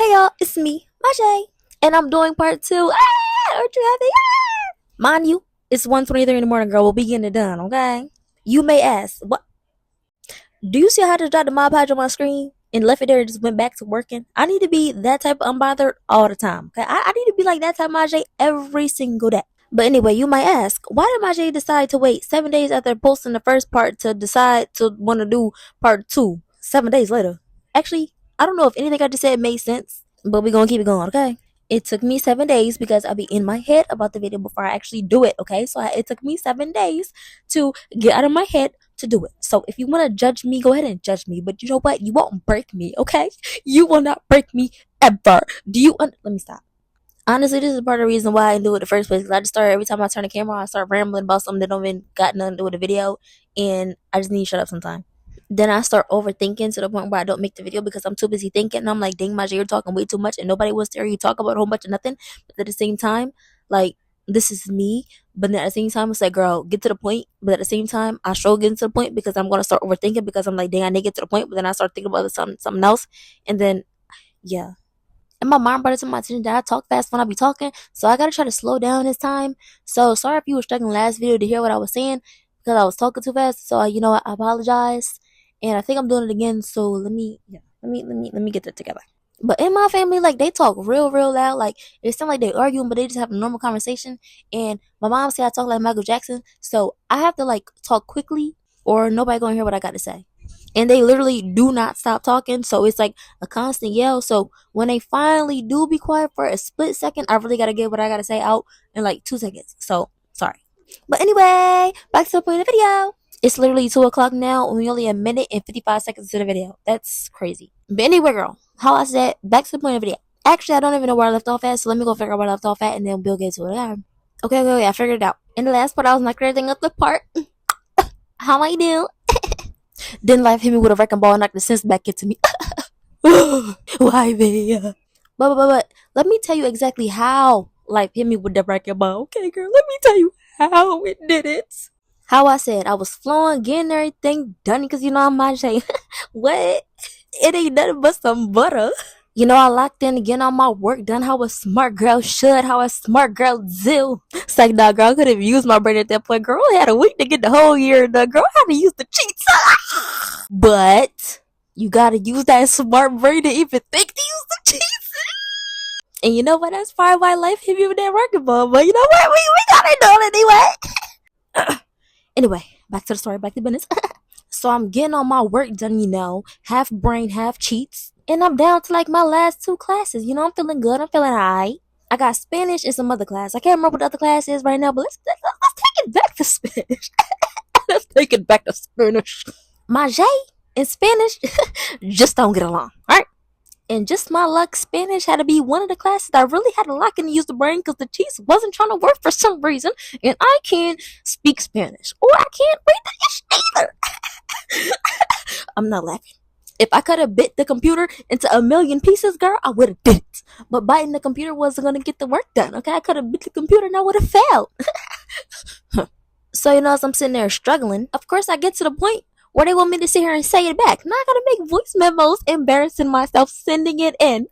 Hey y'all, it's me, Majay, and I'm doing part two. Aren't you happy? Mind you, it's 1:23 in the morning, girl. We'll be getting it done, okay? You may ask, what? Do you see how I just dropped the Mod Podge on my screen and left it there and just went back to working? I need to be that type of unbothered all the time, okay? I need to be like that type of Majay every single day. But anyway, you might ask, why did Majay decide to wait 7 days after posting the first part to decide to want to do part two 7 days later? Actually, I don't know if anything I just said made sense, but we're gonna keep it going, okay? It took me 7 days because I'll be in my head about the video before I actually do it, okay? So it took me 7 days to get out of my head to do it. So if you want to judge me, go ahead and judge me. But you know what? You won't break me, okay? You will not break me ever. Do you? Let me stop. Honestly, this is part of the reason why I do it in the first place. Because I just start every time I turn the camera on, I start rambling about something that don't even got nothing to do with the video, and I just need to shut up sometime. Then I start overthinking to the point where I don't make the video because I'm too busy thinking. And I'm like, dang, Majay, you're talking way too much, and nobody wants to hear you talk about a whole bunch of nothing. But at the same time, like, this is me. But then at the same time, it's like, girl, get to the point. But at the same time, I struggle getting to the point because I'm gonna start overthinking because I'm like, dang, I need to get to the point. But then I start thinking about something else, and then yeah. And my mom brought it to my attention that I talk fast when I be talking, so I gotta try to slow down this time. So sorry if you were struggling last video to hear what I was saying because I was talking too fast. So I apologize, and I think I'm doing it again. So let me get that together. But in my family, like, they talk real loud. Like, it sounds like they arguing, but they just have a normal conversation. And my mom say I talk like Michael Jackson, so I have to like talk quickly, or nobody gonna hear what I got to say. And they literally do not stop talking, so it's like a constant yell. So when they finally do be quiet for a split second, I really gotta get what I gotta say out in like 2 seconds. So sorry. But anyway, back to the point of the video. It's literally 2 o'clock now, and we only a minute and 55 seconds to the video. That's crazy. But anyway, girl, how I said, back to the point of the video. Actually, I don't even know where I left off at, so let me go figure out where I left off at, and then we'll get to it. Okay, I figured it out. In the last part, I was not everything up the part. How I do? Then life hit me with a wrecking ball and knocked the sense back into me. Why me? But let me tell you exactly how life hit me with the wrecking ball. Okay, girl, let me tell you how it did it. How I said I was flowing, getting everything done because I'm Majay. What? It ain't nothing but some butter. I locked in to get all my work done how a smart girl should, how a smart girl do. It's like, nah, girl, I could have used my brain at that point. Girl, I had a week to get the whole year done. Girl, I had to use the cheats. But you gotta use that smart brain to even think to use the cheats. And you know what? That's probably why life hit me with that wrecking ball. But you know what? We got it done anyway. Anyway, back to the story, back to business. So I'm getting all my work done, half brain, half cheats. And I'm down to like my last 2 classes. I'm feeling good. I'm feeling alright. I got Spanish and some other class. I can't remember what the other class is right now, but let's take it back to Spanish. Let's take it back to Spanish. Majay and Spanish just don't get along, alright? And just my luck, Spanish had to be one of the classes that I really had to lock in to use the brain because the cheats wasn't trying to work for some reason. And I can't speak Spanish. Or I can't read the either. I'm not laughing. If I could have bit the computer into a million pieces, girl, I would have did it. But biting the computer wasn't going to get the work done, okay? I could have bit the computer and I would have failed. So, as I'm sitting there struggling, of course I get to the point where they want me to sit here and say it back. Now I got to make voice memos, embarrassing myself, sending it in.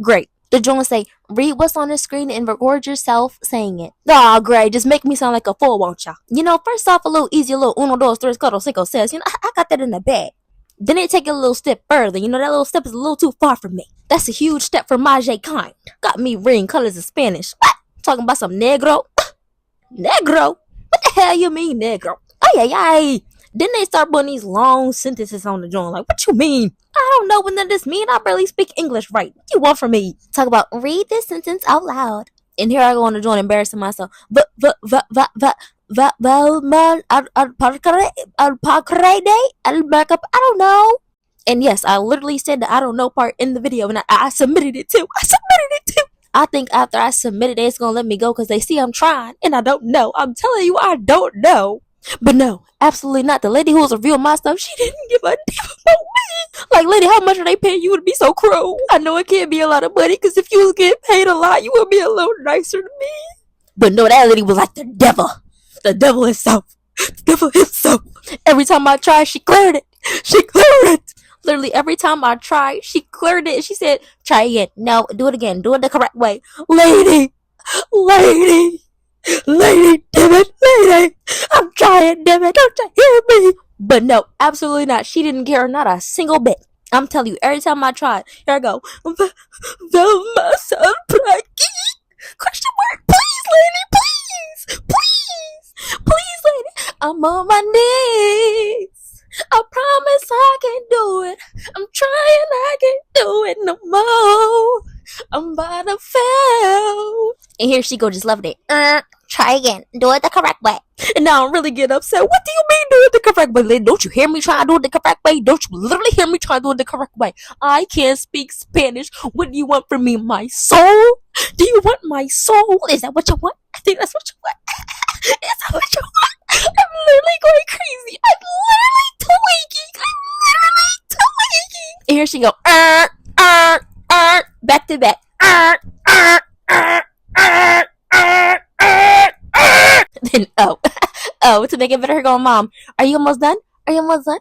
Great. The joint say, read what's on the screen and record yourself saying it. Aw, great. Just make me sound like a fool, won't ya? First off, a little easy, a little uno, dos, tres, cuatro, cinco, seis. I got that in the bag. Then they take it a little step further. That little step is a little too far for me. That's a huge step for Majay kind. Got me reading colors in Spanish. What? Talking about some negro? Negro? What the hell you mean, negro? Ay. Then they start putting these long sentences on the joint. Like, what you mean? I don't know what none of this mean. I barely speak English right. What you want from me? Talk about read this sentence out loud. And here I go on the joint embarrassing myself. Velman al Pacrede al backup. I don't know. And yes, I literally said the I don't know part in the video, and I submitted it too. I think after I submitted it, it's gonna let me go because they see I'm trying and I don't know. I'm telling you, I don't know. But no, absolutely not. The lady who was reviewing my stuff, she didn't give a damn about me. Like, lady, how much are they paying you to be so cruel? I know it can't be a lot of money because if you was getting paid a lot, you would be a little nicer to me. But no, that lady was like the devil. The devil himself. The devil himself. Every time I tried, she cleared it. Literally every time I tried, she cleared it. She said, try again. No, do it again. Do it the correct way. Lady, lady, damn it, lady. I'm trying, damn it, don't you hear me? But no, absolutely not. She didn't care, not a single bit. I'm telling you, every time I tried, here I go. Velma Sunpluggy? Question mark, please, lady, please, please, please, lady. I'm on my knees. I promise I can do it. I'm trying, I can't do it no more. I'm about to fail. And here she go, just loving it. Try again. Do it the correct way. And now I'm really getting upset. What do you mean do it the correct way? Lady, don't you hear me trying to do it the correct way? Don't you literally hear me trying to do it the correct way? I can't speak Spanish. What do you want from me? My soul? Do you want my soul? Is that what you want? I think that's what you want. Is that what you want? I'm literally going crazy. I'm literally tweaking. And here she go. Back to back. Then to make it better, her going, Mom, are you almost done? Are you almost done?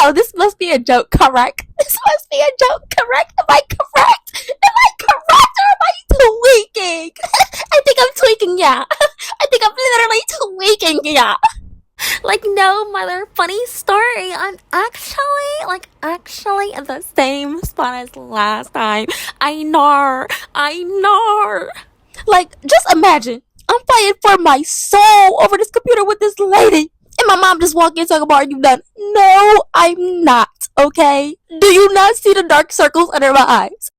Oh, this must be a joke, correct? This must be a joke, correct? Am I correct? Am I correct or am I tweaking? I think I'm tweaking, yeah. I think I'm literally tweaking, yeah. Like, no, mother, funny story. I'm actually at the same spot as last time. I know. Like, just imagine, I'm fighting for my soul over this computer with this lady. And my mom just walked in talking about, are you done? No, I'm not, okay? Do you not see the dark circles under my eyes?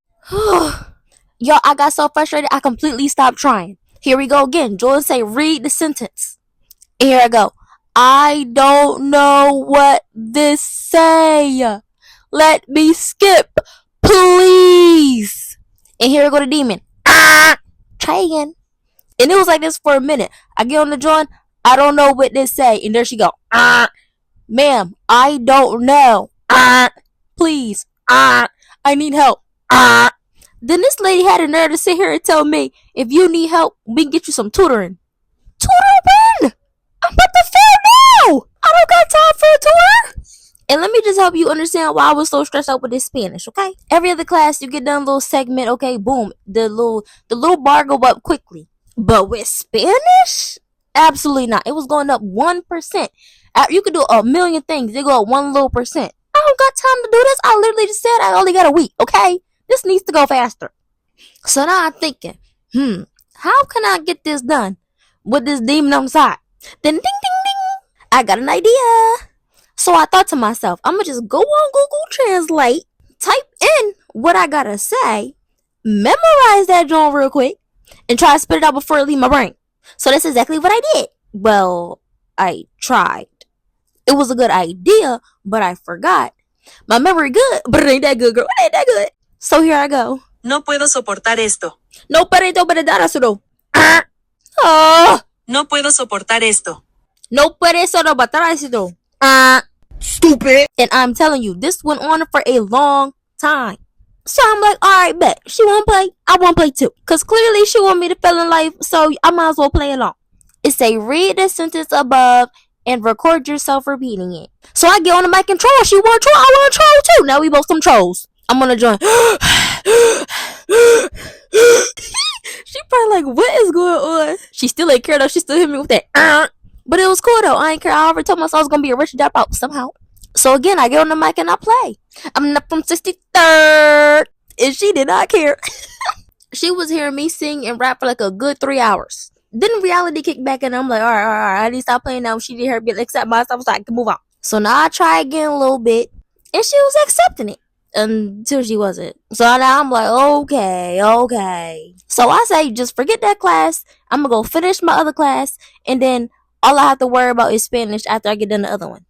Yo, I got so frustrated, I completely stopped trying. Here we go again. Jordan say, read the sentence. And here I go. I don't know what this say. Let me skip, please. And here I go to Demon. Try again. And it was like this for a minute. I get on the joint. I don't know what this say. And there she go. Ma'am, I don't know. Please. I need help. Then this lady had a nerve to sit here and tell me, if you need help, we can get you some tutoring. Tutoring? I'm about to fail now. I don't got time for a tutor. And let me just help you understand why I was so stressed out with this Spanish, okay? Every other class, you get done a little segment, okay, boom. The little bar go up quickly. But with Spanish? Absolutely not. It was going up 1%. You could do a million things. They go up 1 little percent. I don't got time to do this. I literally just said I only got a week, okay? This needs to go faster. So now I'm thinking, how can I get this done with this demon on the side? Then ding, ding, ding. I got an idea. So I thought to myself, I'm going to just go on Google Translate, type in what I got to say, memorize that joint real quick, and try to spit it out before it leave my brain. So that's exactly what I did. Well, I tried. It was a good idea, but I forgot. My memory good, but it ain't that good, girl. It ain't that good. So here I go. No puedo soportar esto. No puedo soportar esto. No puedo soportar esto. No puedo soportar esto. Stupid. And I'm telling you, this went on for a long time. So I'm like, alright, bet. She won't play, I won't play too. Because clearly she want me to feel in life, so I might as well play along. It say, read the sentence above and record yourself repeating it. So I get on the mic and troll. She want to troll, I want to troll too. Now we both some trolls. I'm gonna join. She probably like, what is going on? She still ain't care though. She still hit me with that. But it was cool though. I ain't care. I already told myself I was gonna be a rich dropout somehow. So again, I get on the mic and I play. I'm not from 63rd. And she did not care. She was hearing me sing and rap for like a good 3 hours. Then reality kicked back and I'm like, all right. I need to stop playing now. She did her bit, accept myself so I can move on. So now I try again a little bit. And she was accepting it. Until she wasn't. So now I'm like, okay. So I say, just forget that class. I'm gonna go finish my other class. And then all I have to worry about is Spanish after I get done the other one.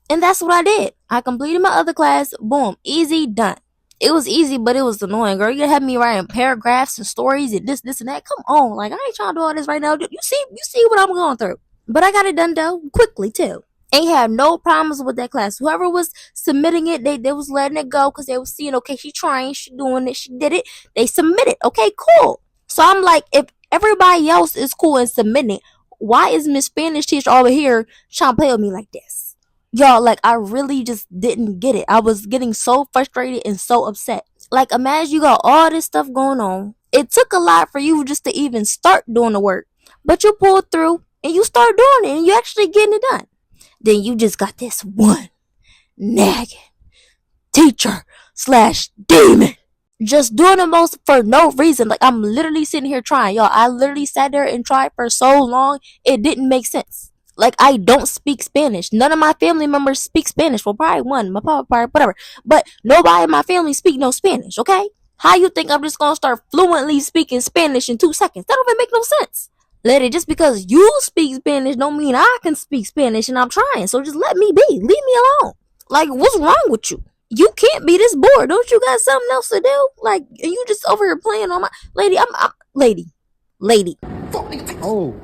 And that's what I did. I completed my other class. Boom. Easy, done. It was easy, but it was annoying, girl. You had me writing paragraphs and stories and this and that. Come on. Like, I ain't trying to do all this right now. You see what I'm going through. But I got it done, though, quickly, too. Ain't had no problems with that class. Whoever was submitting it, they was letting it go because they was seeing, okay, she trying, she doing it, she did it. They submitted. Okay, cool. So I'm like, if everybody else is cool and submitting, why is Miss Spanish teacher over here trying to play with me like this? Y'all, like, I really just didn't get it. I was getting so frustrated and so upset. Like, imagine you got all this stuff going on. It took a lot for you just to even start doing the work. But you pulled through and you start doing it and you actually getting it done. Then you just got this one nagging teacher / demon just doing the most for no reason. Like, I'm literally sitting here trying, y'all. I literally sat there and tried for so long, it didn't make sense. Like, I don't speak Spanish. None of my family members speak Spanish. Well, probably one, my papa, probably, whatever. But nobody in my family speak no Spanish, okay? How you think I'm just gonna start fluently speaking Spanish in 2 seconds? That don't even make no sense. Lady, just because you speak Spanish don't mean I can speak Spanish, and I'm trying. So just let me be. Leave me alone. Like, what's wrong with you? You can't be this bored. Don't you got something else to do? Like, you just over here playing on my lady. Lady. Oh.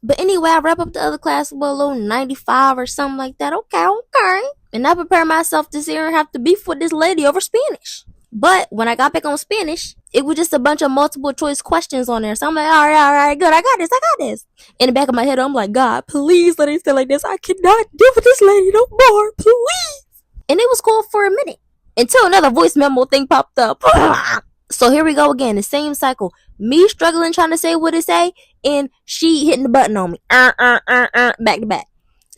But anyway, I wrap up the other class with a little 95 or something like that. Okay. And I prepare myself to sit here and have to beef with this lady over Spanish. But when I got back on Spanish, it was just a bunch of multiple choice questions on there. So I'm like, all right, good. I got this. In the back of my head, I'm like, God, please let it stay like this. I cannot deal with this lady no more. Please. And it was cool for a minute until another voice memo thing popped up. So here we go again, the same cycle. Me struggling trying to say what it say, and she hitting the button on me. Back to back.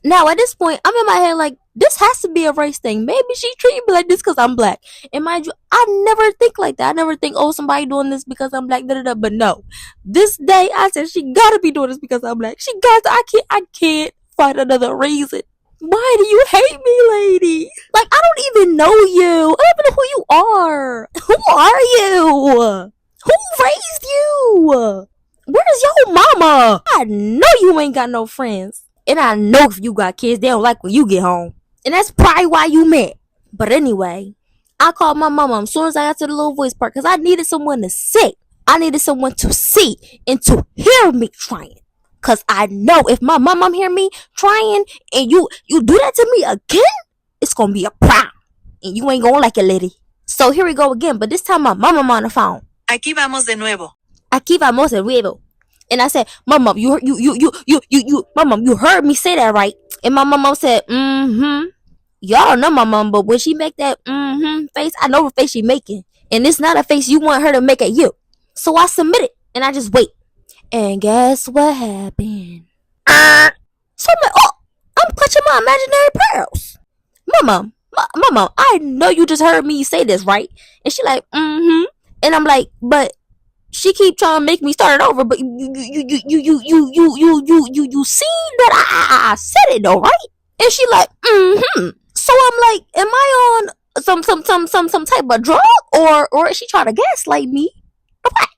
Now at this point, I'm in my head like, this has to be a race thing. Maybe she treating me like this because I'm black. And mind you, I never think like that. I never think, oh, somebody doing this because I'm black. But no, this day I said she gotta be doing this because I'm black. She got to. I can't find another reason. Why do you hate me, lady? Like, I don't even know you. I don't even know who you are. Who are you? Who raised you? Where's your mama? I know you ain't got no friends. And I know if you got kids, they don't like when you get home. And that's probably why you met. But anyway, I called my mama as soon as I got to the little voice part because I needed someone to say. I needed someone to see and to hear me trying. Because I know if my mom hear me trying and you do that to me again, it's going to be a problem. And you ain't going to like it, lady. So here we go again. But this time my mama on the phone. Aquí vamos de nuevo. Aquí vamos de nuevo. And I said, Mama, you Mama, you heard me say that, right? And my mama said, Y'all don't know my mom, but when she make that face, I know what face she making. And it's not a face you want her to make at you. So I submit it and I just wait. And guess what happened? So I'm like, oh, I'm clutching my imaginary pearls. Mama, I know you just heard me say this, right? And she like, And I'm like, but she keep trying to make me start it over, but you seen that I said it though, right? And she like, So I'm like, am I on some type of drug or is she trying to gaslight me? What?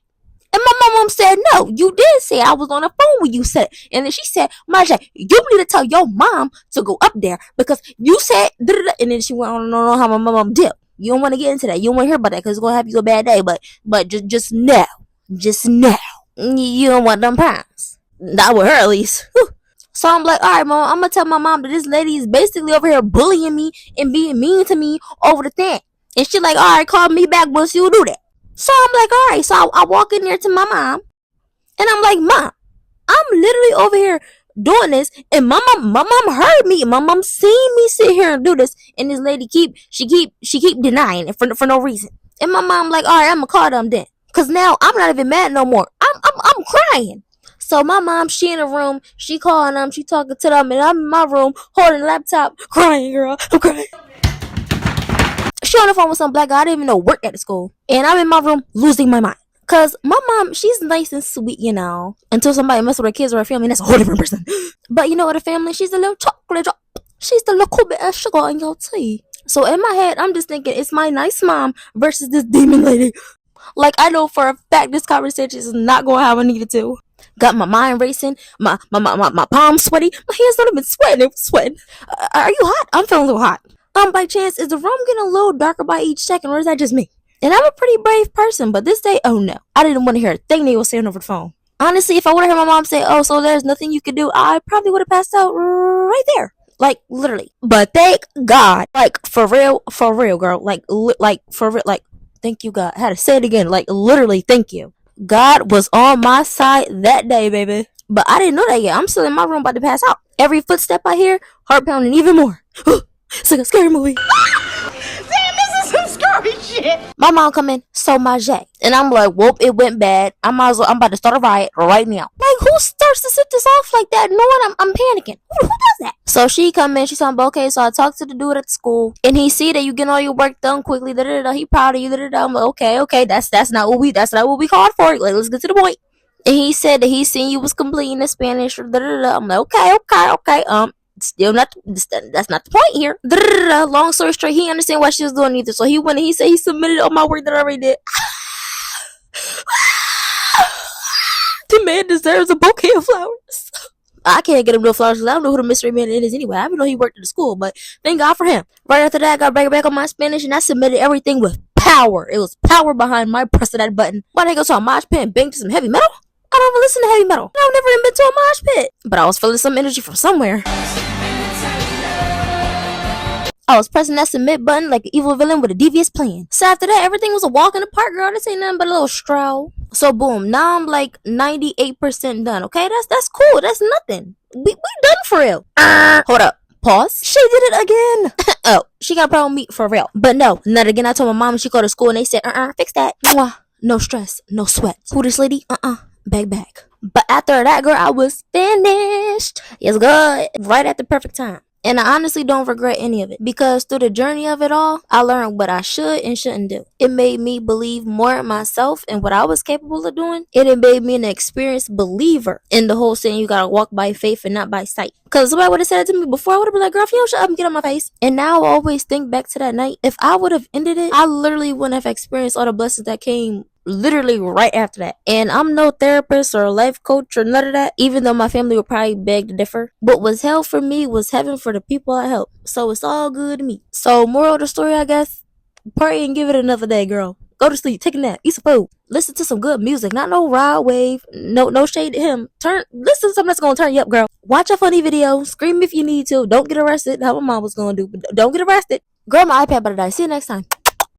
And my mom said, no, you did say I was on the phone when you said it. And then she said, Maja, you need to tell your mom to go up there because you said, and then she went on and on how my mom did. You don't want to get into that. You don't want to hear about that because it's going to have you a bad day. But just now, you don't want them problems. Not with her, at least. So I'm like, all right, Mom, I'm going to tell my mom that this lady is basically over here bullying me and being mean to me over the thing. And she like, all right, call me back once you do that. So I'm like, all right. So I walk in there to my mom. And I'm like, Mom, I'm literally over here doing this. And my mom heard me. My mom seen me sit here and do this. And this lady keep denying it for no reason. And my mom like, all right, I'm going to call them then. Because now I'm not even mad no more. I'm crying. So my mom, she in the room. She calling them. She talking to them. And I'm in my room holding the laptop. Crying, girl. I'm crying. She on the phone with some black guy I didn't even know worked at the school. And I'm in my room losing my mind. Because my mom, she's nice and sweet, you know. Until somebody messes with her kids or her family, and that's a whole different person. But you know what, her family, she's a little chocolate drop. She's the little bit of sugar in your tea. So in my head, I'm just thinking it's my nice mom versus this demon lady. Like, I know for a fact this conversation is not going how I needed to. Got my mind racing, my palms sweaty, my hands don't even sweating, it was sweating. Are you hot? I'm feeling a little hot. By chance, is the room getting a little darker by each second, or is that just me? And I'm a pretty brave person, but this day, oh no. I didn't want to hear a thing they were saying over the phone. Honestly, if I would have heard my mom say, oh, so there's nothing you could do, I probably would have passed out right there. Like, literally. But thank God. Like, for real, girl. Like, for real, like, thank you, God. I had to say it again. Like, literally, thank you. God was on my side that day, baby. But I didn't know that yet. I'm still in my room about to pass out. Every footstep I hear, heart pounding even more. It's like a scary movie. Damn, this is some scary shit. My mom come in, so my J. And I'm like, whoop, it went bad. I'm about to start a riot right now. Like, who starts to set this off like that knowing I'm panicking? Who does that? So she come in, she's like, okay, so I talked to the dude at the school, and he see that you getting all your work done quickly, he proud of you, I'm like, okay, that's not what we called for. Like, let's get to the point. And he said that he seen you was completing the Spanish. I'm like, okay. Still not. That's not the point here. Long story straight, he understand what she was doing either. So he went and he said he submitted all my work that I already did. The man deserves a bouquet of flowers. I can't get him no flowers because I don't know who the mystery man is anyway. I even know he worked at the school, but thank God for him. Right after that, I got back on my Spanish and I submitted everything with power. It was power behind my pressing that button. Why did I go to a mosh pit and bang to some heavy metal? I don't even listen to heavy metal. I've never even been to a mosh pit. But I was feeling some energy from somewhere. I was pressing that submit button like an evil villain with a devious plan. So after that, everything was a walk in the park, girl. This ain't nothing but a little stroll. So boom, now I'm like 98% done. Okay, that's cool. That's nothing. We done for real. Hold up. Pause. She did it again. Oh, she got a problem with me for real. But no, not again. I told my mom and she called to school and they said, fix that. Mwah. No stress, no sweat. Who this lady? Back. But after that, girl, I was finished. Yes, good. Right at the perfect time. And I honestly don't regret any of it because through the journey of it all, I learned what I should and shouldn't do. It made me believe more in myself and what I was capable of doing. It made me an experienced believer in the whole saying you gotta walk by faith and not by sight. Because somebody would have said it to me before, I would have been like, girl, if you don't shut up and get on my face. And now I always think back to that night. If I would have ended it, I literally wouldn't have experienced all the blessings that came literally right after that. And I'm no therapist or life coach or none of that, even though my family would probably beg to differ. What was hell for me was heaven for the people I helped. So it's all good to me. So moral of the story, I guess, party and give it another day, girl. Go to sleep, take a nap, eat some food, listen to some good music, not no Rod Wave, no shade to him. Listen to something that's gonna turn you up, girl. Watch a funny video, scream if you need to. Don't get arrested. How my mom was gonna do, but don't get arrested. Girl, my iPad better die. See you next time.